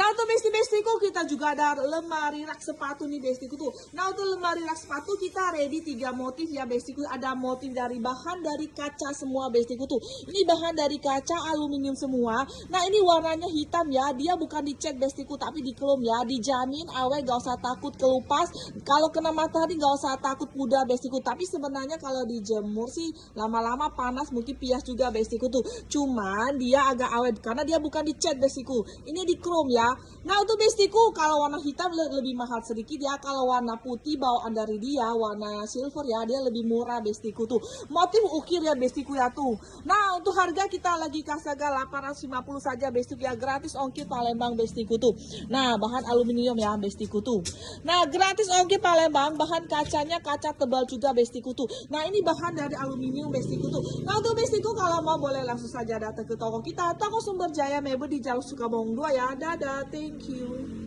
Nah untuk besti-bestiku kita juga ada lemari rak sepatu nih bestiku tuh. Nah untuk lemari rak sepatu kita ready 3 motif ya bestiku. Ada motif dari bahan dari kaca semua bestiku tuh. Ini bahan dari kaca aluminium semua. Nah ini warnanya hitam ya. Dia bukan dicat bestiku tapi dikrom ya. Dijamin awet gak usah takut kelupas. Kalau kena matahari gak usah takut pudar bestiku. Tapi sebenarnya kalau dijemur sih lama-lama panas mungkin pias juga bestiku tuh. Cuman dia agak awet karena dia bukan dicat bestiku. Ini dikrom ya. Nah untuk bestiku kalau warna hitam lebih mahal sedikit ya. Kalau warna putih bawaan dari dia warna silver ya dia lebih murah bestiku tuh. Motif ukir ya bestiku ya tuh. Nah untuk harga kita lagi kasih harga 850 saja bestiku ya, gratis ongkir Palembang bestiku tuh. Nah bahan aluminium ya bestiku tuh. Nah gratis ongkir Palembang, bahan kacanya kaca tebal juga bestiku tuh. Nah ini bahan dari aluminium bestiku tuh. Nah untuk bestiku kalau mau boleh langsung saja datang ke toko kita, Toko Sumber Jaya Mebel di Jalan Sukabumi 2 ya. Dadah, thank you.